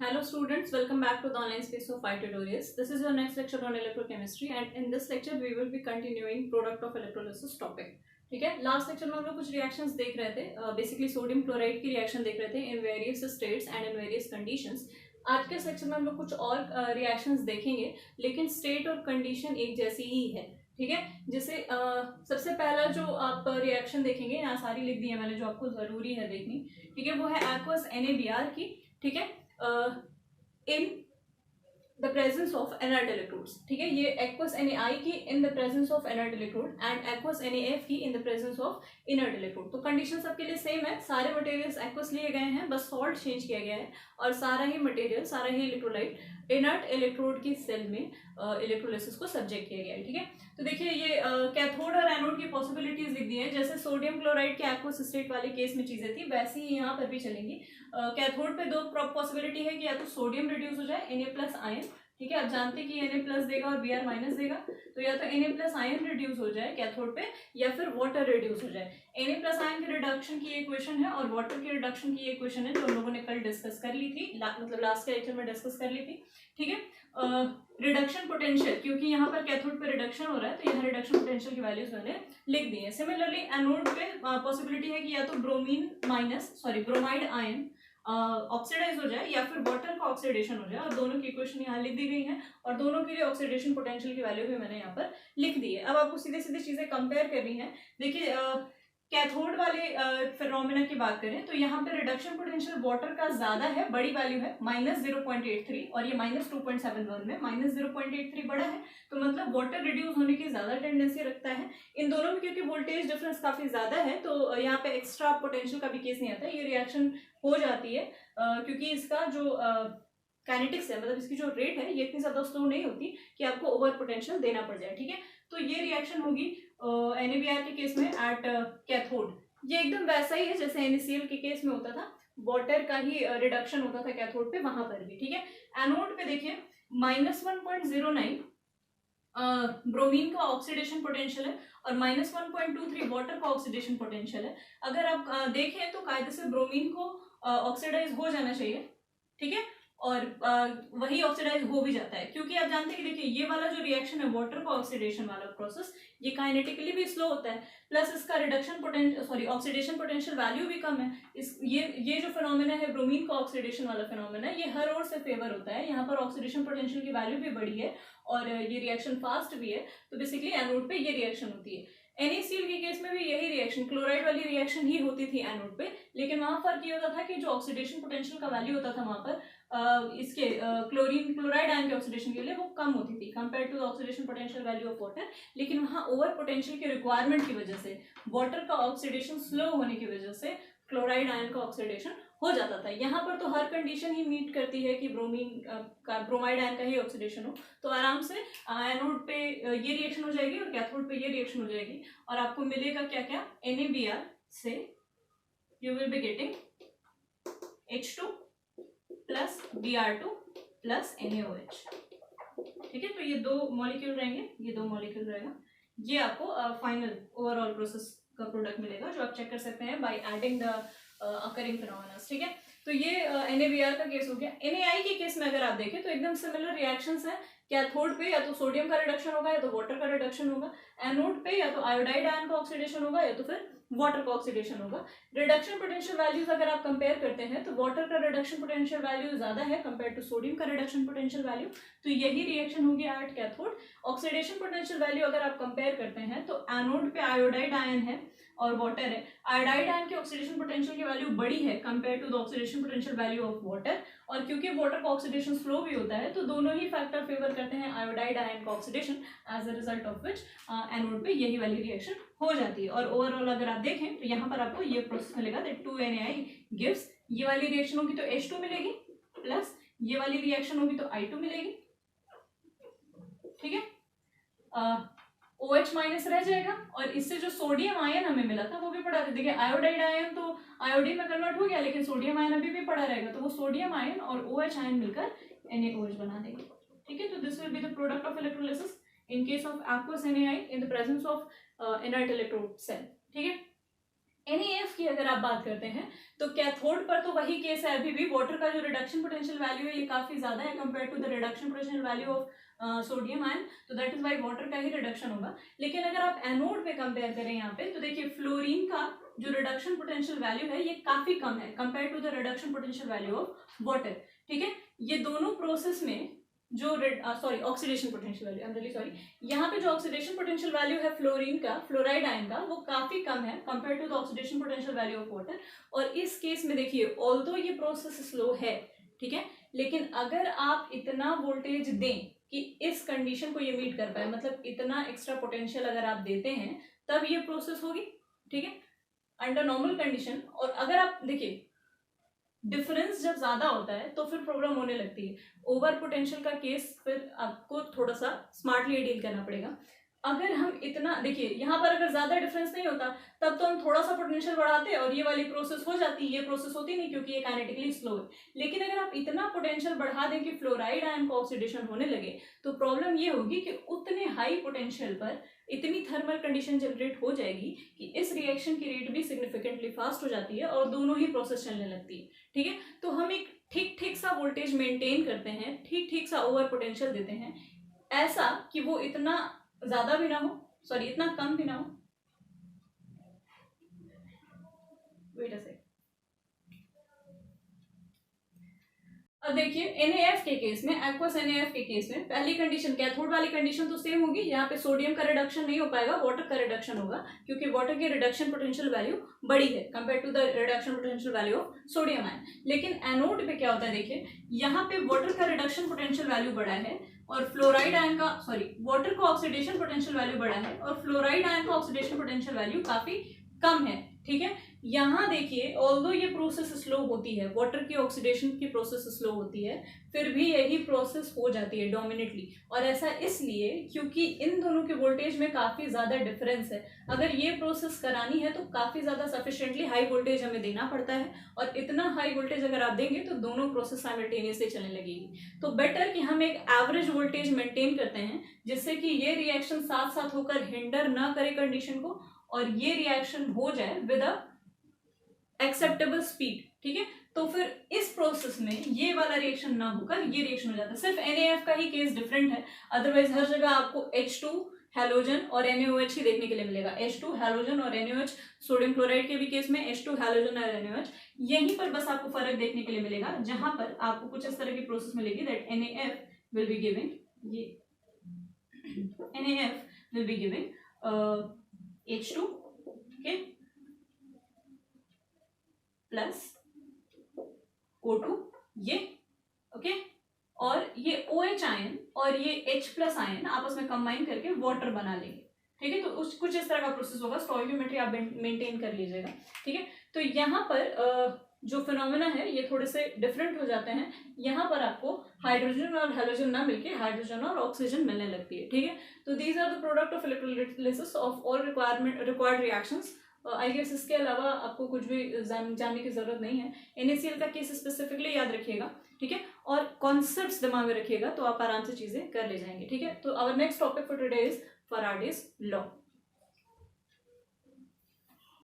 Hello students, welcome back to the online space of Phi tutorials. This is your next lecture on electrochemistry and in this lecture we will be continuing product of electrolysis topic. ठीक है, last lecture में हम लोग कुछ reactions देख रहे थे, basically sodium chloride की रिएक्शन देख रहे थे in various states and in various conditions. आज के सेक्शन में हम लोग कुछ और रिएक्शंस देखेंगे, लेकिन स्टेट और कंडीशन एक जैसी ही है. ठीक है, जैसे सबसे पहला जो आप रिएक्शन देखेंगे, यहाँ सारी लिख दी है मैंने जो आपको जरूरी है देखनी. ठीक है, वो है aqueous NaBr की. ठीक है, इन the presence of inert electrodes. ठीक है, ये aqueous NaI की इन the presence of inert electrode and aqueous NaF की इन the presence of inert electrode. तो कंडीशन सबके लिए सेम है, सारे मटेरियल्स aqueous लिए गए हैं, बस सॉल्ट चेंज किया गया है और सारा ही मटेरियल, सारा ही इलेक्ट्रोलाइट इनर्ट इलेक्ट्रोड की सेल में इलेक्ट्रोलिसिस को सब्जेक्ट किया गया है. ठीक है, तो देखिए ये कैथोड और एनोड की पॉसिबिलिटीज लिख दी है. जैसे सोडियम क्लोराइड के एक्वस स्टेट वाले केस में चीजें थी, वैसे ही यहाँ पर भी चलेंगी. कैथोड पे दो पॉसिबिलिटी है कि या तो सोडियम रिड्यूस हो जाए Na+ आयन. ठीक है, आप जानते हैं कि Na+ देगा और Br- देगा, तो या तो Na+ आयन रिड्यूस हो जाए कैथोड पे या फिर वाटर रिड्यूस हो जाए. Na+ आयन की रिडक्शन की इक्वेशन है और वाटर की रिडक्शन की इक्वेशन है जो हम लोगों ने कल डिस्कस कर ली थी, मतलब लास्ट के लेक्चर में डिस्कस कर ली थी. ठीक है, रिडक्शन पोटेंशियल, क्योंकि यहाँ पर कैथोड पे रिडक्शन हो रहा है तो यहाँ रिडक्शन पोटेंशियल की वैल्यूज मैंने लिख दी है. सिमिलरली एनोड पे पॉसिबिलिटी है कि या तो ब्रोमाइड आयन ऑक्सीडाइज हो जाए या फिर वाटर का ऑक्सीडेशन हो जाए, और दोनों की इक्वेशन यहाँ लिख दी गई है और दोनों के लिए ऑक्सीडेशन पोटेंशियल की वैल्यू भी मैंने यहाँ पर लिख दी है. अब आपको सीधे सीधे चीजें कंपेयर करनी है. देखिए कैथोड वाले फिनोमेना की बात करें तो यहाँ पे रिडक्शन पोटेंशियल वाटर का ज्यादा है, बड़ी वैल्यू है -0.83 और ये -2.71 में -0.83 बड़ा है, तो मतलब वाटर रिड्यूस होने की ज्यादा टेंडेंसी रखता है. इन दोनों में क्योंकि वोल्टेज डिफरेंस काफी ज्यादा है तो यहाँ पे एक्स्ट्रा पोटेंशियल का भी केस नहीं आता, ये रिएक्शन हो जाती है क्योंकि इसका जो काइनेटिक्स है, मतलब इसकी जो रेट है ये इतनी ज्यादा स्लो नहीं होती कि आपको ओवर पोटेंशियल देना पड़ जाए. ठीक है, तो ये रिएक्शन होगी NaBr के केस में एट कैथोड. ये एकदम वैसा ही है जैसे NaCl के केस में होता था, वाटर का ही रिडक्शन होता था कैथोड पे, वहां पर भी. ठीक है, एनोड पे देखिए -1.09 ब्रोमीन का ऑक्सीडेशन पोटेंशियल है और -1.23 वाटर का ऑक्सीडेशन पोटेंशियल है. अगर आप देखें तो कायदे से ब्रोमीन को ऑक्सीडाइज हो जाना चाहिए. ठीक है, और वही ऑक्सीडाइज हो भी जाता है, क्योंकि आप जानते हैं कि देखिए ये वाला जो रिएक्शन है वाटर का ऑक्सीडेशन वाला प्रोसेस, ये काइनेटिकली भी स्लो होता है, प्लस इसका ऑक्सीडेशन पोटेंशियल वैल्यू भी कम है. ये जो फिनोमेना है ब्रोमीन का ऑक्सीडेशन वाला फिनोमेना, ये हर ओर से फेवर होता है. यहाँ पर ऑक्सीडेशन पोटेंशियल की वैल्यू भी बड़ी है और ये रिएक्शन फास्ट भी है, तो बेसिकली एनोड पे ये रिएक्शन होती है. NaCl के केस में भी यही रिएक्शन, क्लोराइड वाली रिएक्शन ही होती थी एनोड पे, लेकिन वहां फर्क ये होता था कि जो ऑक्सीडेशन पोटेंशियल का वैल्यू होता था वहां पर इसके क्लोराइड आयन के ऑक्सीडेशन के लिए वो कम होती थी compare to the oxidation potential value of water. लेकिन वहां ओवर पोटेंशियल के रिक्वायरमेंट की वजह से, वाटर का ऑक्सीडेशन स्लो होने की वजह से क्लोराइड आयन का ऑक्सीडेशन हो जाता था. यहाँ पर तो हर कंडीशन ही मीट करती है कि ब्रोमाइड आयन का ही ऑक्सीडेशन हो, तो आराम से एनोड पे ये रिएक्शन हो जाएगी और कैथोड पे ये रिएक्शन हो जाएगी और आपको मिलेगा क्या क्या, NaBr से you will be getting H2 plus Br2 plus NaOH. ठीक है, तो ये दो मॉलिक्यूल रहेंगे, ये दो मॉलिक्यूल रहेगा, ये आपको फाइनल ओवरऑल प्रोसेस का प्रोडक्ट मिलेगा जो आप चेक कर सकते हैं by adding the occurring phenomena. ठीक है, तो ये NaBr का केस हो गया. NaI के केस में अगर आप देखें तो एकदम सिमिलर रिएक्शंस हैं. कैथोड पे या तो सोडियम का रिडक्शन होगा या तो वाटर का रिडक्शन होगा. एनोड पे या तो आयोडाइड आयन का ऑक्सीडेशन होगा या तो फिर वाटर का ऑक्सीडेशन होगा. रिडक्शन पोटेंशियल वैल्यूज अगर आप कंपेयर करते हैं तो वाटर का रिडक्शन पोटेंशियल वैल्यू ज्यादा है कंपेयर टू सोडियम का रिडक्शन पोटेंशियल वैल्यू, तो यही रिएक्शन होगी at cathode. Oxidation potential value अगर आप कंपेयर करते हैं तो एनोड पे आयोडाइड आयन है और वाटर है. आयोडाइड आयन की ऑक्सीडेशन पोटेंशियल की वैल्यू बड़ी है compare to the oxidation potential value of water, और क्योंकि वाटर का ऑक्सीडेशन स्लो भी होता है तो दोनों ही फैक्टर फेवर करते हैं आयोडाइड आयन का oxidation, as a result of which anode पे यही वाली रिएक्शन हो जाती है. और ओवरऑल अगर आप देखें तो यहाँ पर आपको ये प्रोसेस मिलेगा दैट 2NaI गिव्स, ये वाली रिएक्शन होगी तो H2 मिलेगी, प्लस ये वाली रिएक्शन होगी तो I2 मिलेगी. ठीक है, OH माइनस रह जाएगा और इससे जो सोडियम आयन हमें मिला था वो भी पढ़ा था. देखिए आयोडाइड आयन तो आयोडीन में कन्वर्ट हो गया, लेकिन सोडियम आयन अभी भी पड़ा रहेगा, तो वो सोडियम आयन और OH आयन मिलकर NaOH बना देंगे. ठीक है, तो this will be the product of electrolysis in case of aqueous NaI in the presence of inert electrode cell. ठीक है, NaF की अगर आप बात करते हैं तो कैथोड पर तो वही केस है, अभी भी वाटर का जो रिडक्शन पोटेंशियल वैल्यू है ये काफी ज्यादा है compare to the reduction potential value of sodium ion, तो दैट इज वाई वाटर का ही रिडक्शन होगा। लेकिन अगर आप एनोड पे कंपेयर करें यहाँ पे तो देखिए फ्लोरीन का जो रिडक्शन पोटेंशियल वैल्यू है ये काफी कम है compare to the reduction potential value of water. ठीक है, ये दोनों प्रोसेस में जो oxidation potential value, I am really sorry, यहाँ पे जो ऑक्सीडेशन पोटेंशियल वैल्यू है फ्लोरीन का, फ्लोराइड आयन का, वो काफी कम है compare to the oxidation potential value of water. और इस केस में देखिए ऑल्दो ये प्रोसेस स्लो है, ठीक है, लेकिन अगर आप इतना वोल्टेज दें कि इस कंडीशन को ये मीट कर पाए, मतलब इतना एक्स्ट्रा पोटेंशियल अगर आप देते हैं तब ये प्रोसेस होगी। ठीक है, अंडर नॉर्मल कंडीशन। और अगर आप देखिए डिफरेंस जब ज्यादा होता है तो फिर प्रॉब्लम होने लगती है। ओवर पोटेंशियल का केस फिर आपको थोड़ा सा स्मार्टली डील करना पड़ेगा। अगर हम इतना देखिए यहाँ पर अगर ज्यादा डिफरेंस नहीं होता तब तो हम थोड़ा सा पोटेंशियल बढ़ाते और ये वाली प्रोसेस हो जाती, ये प्रोसेस होती नहीं क्योंकि ये काइनेटिकली स्लो है। लेकिन अगर आप इतना पोटेंशियल बढ़ा दें कि फ्लोराइड आयन का ऑक्सीडेशन होने लगे तो प्रॉब्लम ये होगी कि उतने हाई पोटेंशियल पर इतनी थर्मल कंडीशन जनरेट हो जाएगी कि इस रिएक्शन की रेट भी सिग्निफिकेंटली फास्ट हो जाती है और दोनों ही प्रोसेस चलने लगती है। ठीक है, तो हम एक ठीक ठीक सा वोल्टेज मेंटेन करते हैं, ठीक ठीक सा ओवर पोटेंशियल देते हैं, ऐसा कि वो इतना ज्यादा भी ना हो, सॉरी इतना कम भी ना हो। Wait a second. अब देखिए NaF के केस में, एक्वस NaF के केस में पहली कंडीशन कैथोड वाली कंडीशन तो सेम होगी, यहाँ पे सोडियम का रिडक्शन नहीं हो पाएगा, वाटर का रिडक्शन होगा क्योंकि वाटर की रिडक्शन पोटेंशियल वैल्यू बड़ी है compare to the reduction potential value of sodium ion. लेकिन एनोड पे क्या होता है, देखिए यहाँ पे वाटर का रिडक्शन पोटेंशियल वैल्यू बड़ा है और फ्लोराइड आयन का, सॉरी वाटर का ऑक्सीडेशन पोटेंशियल वैल्यू बड़ा है और फ्लोराइड आयन का ऑक्सीडेशन पोटेंशियल वैल्यू काफी कम है। ठीक है, यहाँ देखिए ऑल्दो ये प्रोसेस स्लो होती है, वाटर की ऑक्सीडेशन की प्रोसेस स्लो होती है, फिर भी यही प्रोसेस हो जाती है डोमिनेटली। और ऐसा इसलिए क्योंकि इन दोनों के वोल्टेज में काफी ज्यादा डिफरेंस है। अगर ये प्रोसेस करानी है तो काफी ज्यादा सफिशिएंटली हाई वोल्टेज हमें देना पड़ता है और इतना हाई वोल्टेज अगर आप देंगे तो दोनों प्रोसेस साइमल्टेनियसली चलने लगेगी। तो बेटर कि हम एक एवरेज वोल्टेज मेंटेन करते हैं जिससे कि ये रिएक्शन साथ साथ होकर हिंडर ना करे कंडीशन को और ये रिएक्शन हो जाए विद अ एक्सेप्टेबल स्पीड। ठीक है, तो फिर इस प्रोसेस में ये वाला रिएक्शन ना होकर ये रिएक्शन हो जाता है। सिर्फ NaF का ही केस डिफरेंट है, अदरवाइज हर जगह आपको H2 हैलोजन और NaOH ही देखने के लिए मिलेगा। H2 हैलोजन और NaOH, सोडियम क्लोराइड के भी केस में H2 हैलोजन और NaOH, यहीं पर बस आपको फर्क देखने के लिए मिलेगा जहां पर आपको कुछ इस तरह की प्रोसेस मिलेगी that NaF will be giving, ये NaF will be giving H2 okay plus O2 ये ओके और ये OH आयन और ये H प्लस आयन आपस में कंबाइन करके वाटर बना लेंगे। ठीक है, तो कुछ इस तरह का प्रोसेस होगा, स्टोइकियोमेट्री आप मेंटेन कर लीजिएगा। ठीक है, तो यहाँ पर जो फिनोमेना है ये थोड़े से डिफरेंट हो जाते हैं। यहाँ पर आपको हाइड्रोजन और हेलोजन ना मिलके हाइड्रोजन और ऑक्सीजन मिलने लगती है। ठीक है, तो these are the product of electrolysis of all required reactions. I guess इसके अलावा आपको कुछ भी जानने की जरूरत नहीं है। NaCl का केस स्पेसिफिकली याद रखिएगा, ठीक है, और कॉन्सेप्ट्स दिमाग में रखिएगा तो आप आराम से चीजें कर ले जाएंगे। ठीक है, तो our next topic for today is Faraday's law.